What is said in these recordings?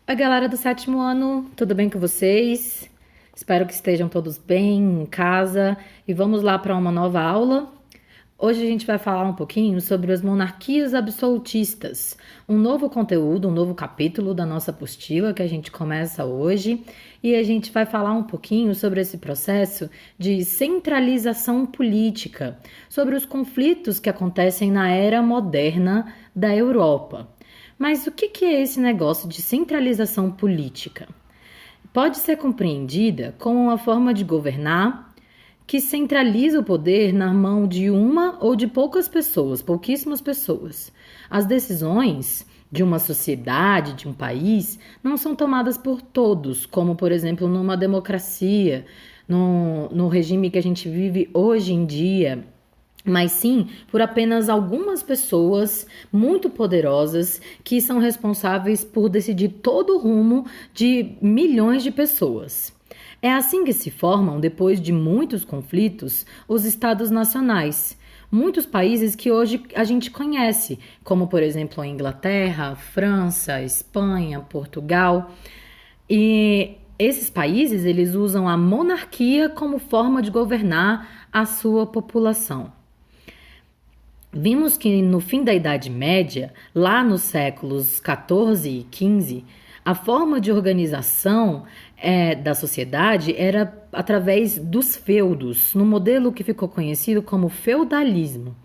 Oi, galera do sétimo ano, tudo bem com vocês? Espero que estejam todos bem em casa e vamos lá para uma nova aula. Hoje a gente vai falar um pouquinho sobre as monarquias absolutistas, um novo conteúdo, um novo capítulo da nossa apostila que a gente começa hoje e a gente vai falar um pouquinho sobre esse processo de centralização política, sobre os conflitos que acontecem na era moderna da Europa. Mas o que é esse negócio de centralização política? Pode ser compreendida como uma forma de governar que centraliza o poder na mão de uma ou de poucas pessoas, pouquíssimas pessoas. As decisões de uma sociedade, de um país, não são tomadas por todos, como, por exemplo, numa democracia, no regime que a gente vive hoje em dia, mas sim por apenas algumas pessoas muito poderosas que são responsáveis por decidir todo o rumo de milhões de pessoas. É assim que se formam, depois de muitos conflitos, os estados nacionais. Muitos países que hoje a gente conhece, como por exemplo a Inglaterra, França, Espanha, Portugal. E esses países eles usam a monarquia como forma de governar a sua população. Vimos que no fim da Idade Média, lá nos séculos XIV e XV, a forma de organização da sociedade era através dos feudos, no modelo que ficou conhecido como feudalismo.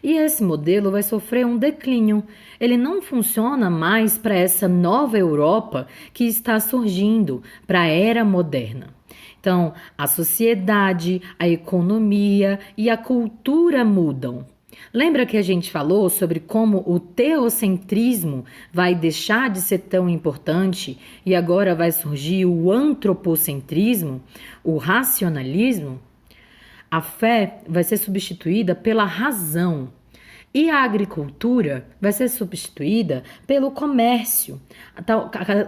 E esse modelo vai sofrer um declínio. Ele não funciona mais para essa nova Europa que está surgindo, para a era moderna. Então, a sociedade, a economia e a cultura mudam. Lembra que a gente falou sobre como o teocentrismo vai deixar de ser tão importante e agora vai surgir o antropocentrismo, o racionalismo? A fé vai ser substituída pela razão e a agricultura vai ser substituída pelo comércio.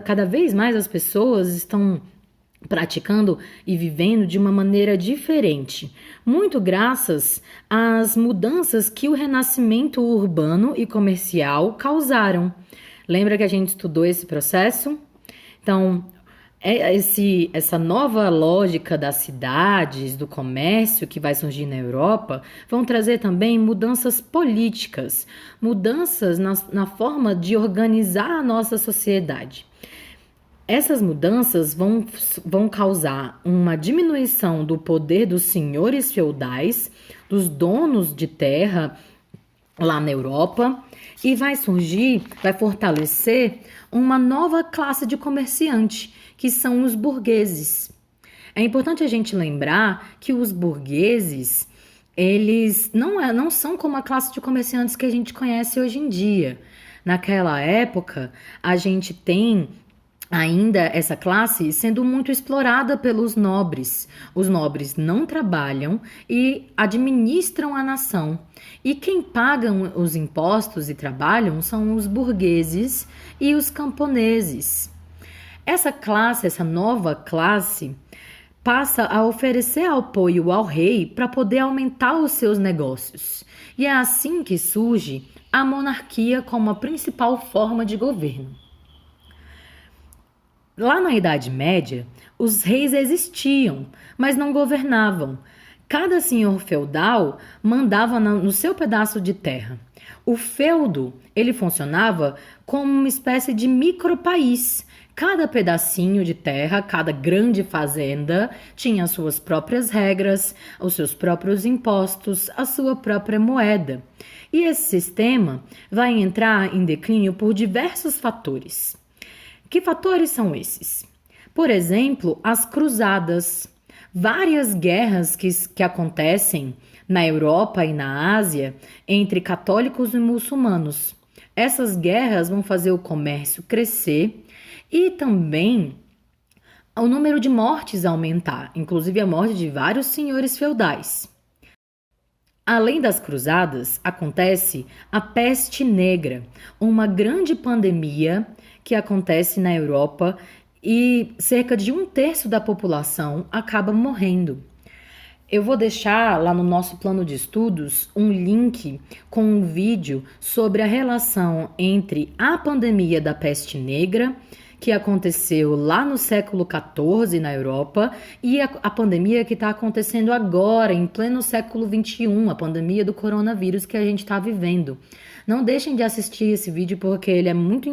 Cada vez mais as pessoas estão praticando e vivendo de uma maneira diferente, muito graças às mudanças que o renascimento urbano e comercial causaram. Lembra que a gente estudou esse processo? Então, essa nova lógica das cidades, do comércio que vai surgir na Europa, vão trazer também mudanças políticas, mudanças na forma de organizar a nossa sociedade. Essas mudanças vão causar uma diminuição do poder dos senhores feudais, dos donos de terra lá na Europa, e vai fortalecer uma nova classe de comerciante, que são os burgueses. É importante a gente lembrar que os burgueses, eles não são como a classe de comerciantes que a gente conhece hoje em dia. Naquela época, a gente tem ainda essa classe sendo muito explorada pelos nobres. Os nobres não trabalham e administram a nação. E quem paga os impostos e trabalham são os burgueses e os camponeses. Essa classe, essa nova classe, passa a oferecer apoio ao rei para poder aumentar os seus negócios. E é assim que surge a monarquia como a principal forma de governo. Lá na Idade Média, os reis existiam, mas não governavam. Cada senhor feudal mandava no seu pedaço de terra. O feudo, ele funcionava como uma espécie de micropaís. Cada pedacinho de terra, cada grande fazenda tinha as suas próprias regras, os seus próprios impostos, a sua própria moeda. E esse sistema vai entrar em declínio por diversos fatores. Que fatores são esses? Por exemplo, as cruzadas. Várias guerras que acontecem na Europa e na Ásia entre católicos e muçulmanos. Essas guerras vão fazer o comércio crescer e também o número de mortes aumentar, inclusive a morte de vários senhores feudais. Além das cruzadas, acontece a peste negra, uma grande pandemia que acontece na Europa e cerca de 1/3 da população acaba morrendo. Eu vou deixar lá no nosso plano de estudos um link com um vídeo sobre a relação entre a pandemia da peste negra, que aconteceu lá no século XIV na Europa, e a pandemia que está acontecendo agora, em pleno século XXI, a pandemia do coronavírus que a gente está vivendo. Não deixem de assistir esse vídeo porque ele é muito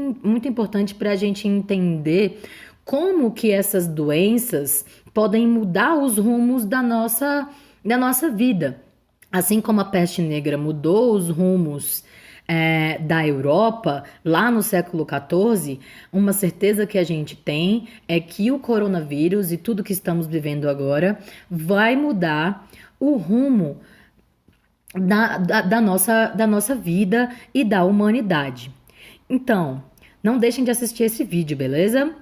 importante para a gente entender como que essas doenças podem mudar os rumos da nossa vida. Assim como a peste negra mudou os rumos da Europa, lá no século XIV, uma certeza que a gente tem é que o coronavírus e tudo que estamos vivendo agora vai mudar o rumo da nossa vida e da humanidade. Então, não deixem de assistir esse vídeo, beleza?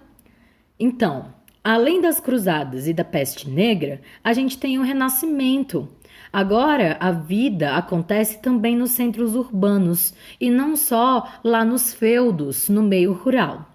Então, além das cruzadas e da peste negra, a gente tem o Renascimento. Agora, a vida acontece também nos centros urbanos e não só lá nos feudos, no meio rural.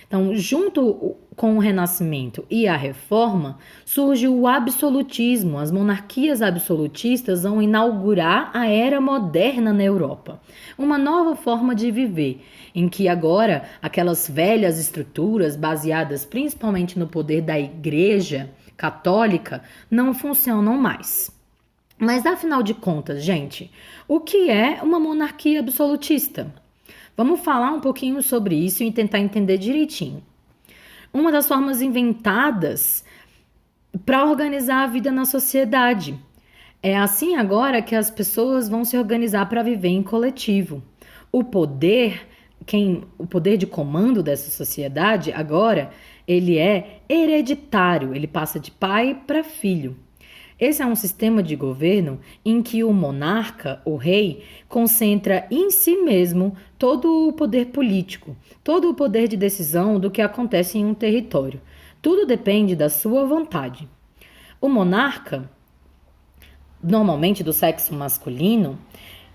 Então, junto com o Renascimento e a Reforma, surge o absolutismo. As monarquias absolutistas vão inaugurar a era moderna na Europa. Uma nova forma de viver, em que agora aquelas velhas estruturas baseadas principalmente no poder da Igreja Católica não funcionam mais. Mas afinal de contas, gente, o que é uma monarquia absolutista? Vamos falar um pouquinho sobre isso e tentar entender direitinho. Uma das formas inventadas para organizar a vida na sociedade. É assim agora que as pessoas vão se organizar para viver em coletivo. O poder de comando dessa sociedade agora, ele é hereditário, ele passa de pai para filho. Esse é um sistema de governo em que o monarca, o rei, concentra em si mesmo todo o poder político, todo o poder de decisão do que acontece em um território. Tudo depende da sua vontade. O monarca, normalmente do sexo masculino,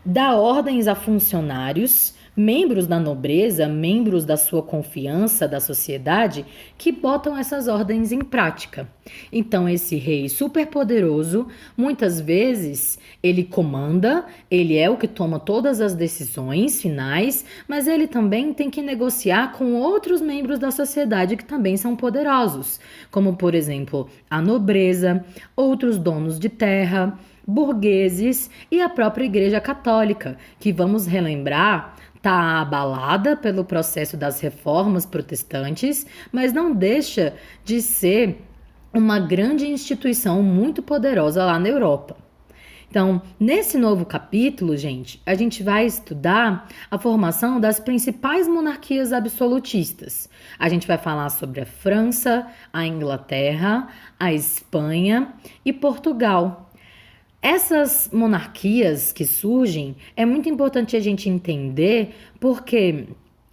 dá ordens a funcionários, membros da nobreza, membros da sua confiança da sociedade, que botam essas ordens em prática. Então, esse rei superpoderoso, muitas vezes, ele comanda, ele é o que toma todas as decisões finais, mas ele também tem que negociar com outros membros da sociedade que também são poderosos, como, por exemplo, a nobreza, outros donos de terra, burgueses e a própria Igreja Católica, que, vamos relembrar, está abalada pelo processo das reformas protestantes, mas não deixa de ser uma grande instituição muito poderosa lá na Europa. Então, nesse novo capítulo, gente, a gente vai estudar a formação das principais monarquias absolutistas. A gente vai falar sobre a França, a Inglaterra, a Espanha e Portugal. Essas monarquias que surgem, é muito importante a gente entender porque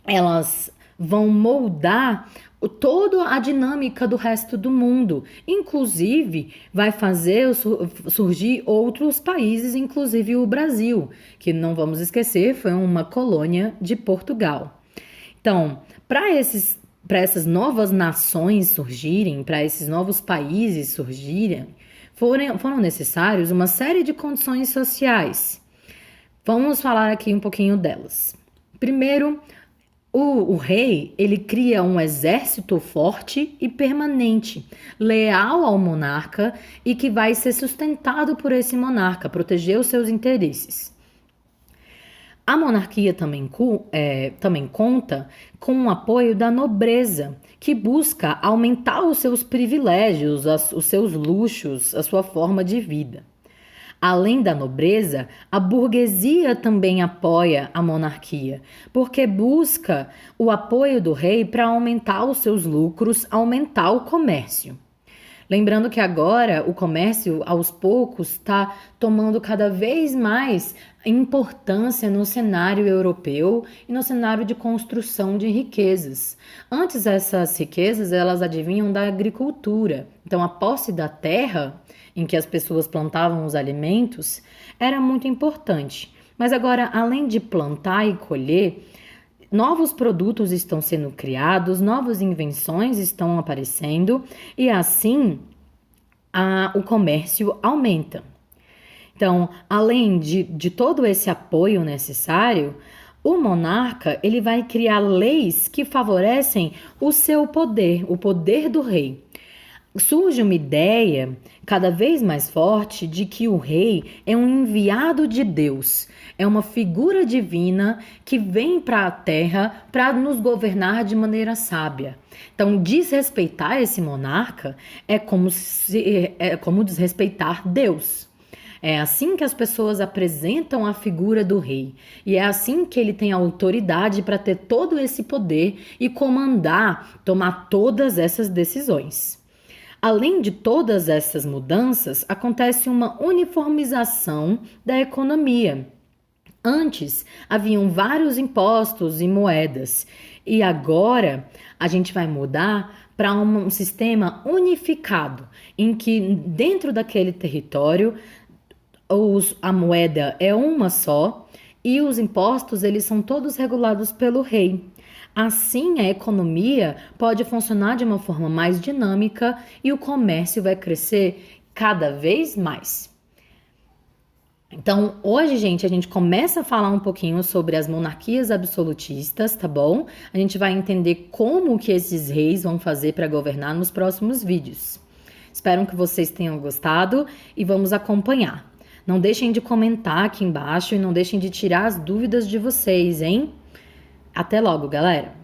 elas vão moldar toda a dinâmica do resto do mundo. Inclusive, vai fazer surgir outros países, inclusive o Brasil, que não vamos esquecer, foi uma colônia de Portugal. Então, para essas novas nações surgirem, para esses novos países surgirem, foram necessários uma série de condições sociais. Vamos falar aqui um pouquinho delas. Primeiro, o rei, ele cria um exército forte e permanente, leal ao monarca e que vai ser sustentado por esse monarca, proteger os seus interesses. A monarquia também conta com o apoio da nobreza, que busca aumentar os seus privilégios, os seus luxos, a sua forma de vida. Além da nobreza, a burguesia também apoia a monarquia, porque busca o apoio do rei para aumentar os seus lucros, aumentar o comércio. Lembrando que agora o comércio, aos poucos, está tomando cada vez mais importância no cenário europeu e no cenário de construção de riquezas. Antes, essas riquezas, elas advinham da agricultura. Então, a posse da terra, em que as pessoas plantavam os alimentos, era muito importante. Mas agora, além de plantar e colher, novos produtos estão sendo criados, novas invenções estão aparecendo e assim o comércio aumenta. Então, além de todo esse apoio necessário, o monarca ele vai criar leis que favorecem o seu poder, o poder do rei. Surge uma ideia cada vez mais forte de que o rei é um enviado de Deus, é uma figura divina que vem para a terra para nos governar de maneira sábia. Então, desrespeitar esse monarca é como desrespeitar Deus. É assim que as pessoas apresentam a figura do rei. E é assim que ele tem autoridade para ter todo esse poder e comandar, tomar todas essas decisões. Além de todas essas mudanças, acontece uma uniformização da economia. Antes, haviam vários impostos e moedas, e agora a gente vai mudar para um sistema unificado, em que dentro daquele território a moeda é uma só e os impostos eles são todos regulados pelo rei. Assim, a economia pode funcionar de uma forma mais dinâmica e o comércio vai crescer cada vez mais. Então, hoje, gente, a gente começa a falar um pouquinho sobre as monarquias absolutistas, tá bom? A gente vai entender como que esses reis vão fazer para governar nos próximos vídeos. Espero que vocês tenham gostado e vamos acompanhar. Não deixem de comentar aqui embaixo e não deixem de tirar as dúvidas de vocês, hein? Até logo, galera!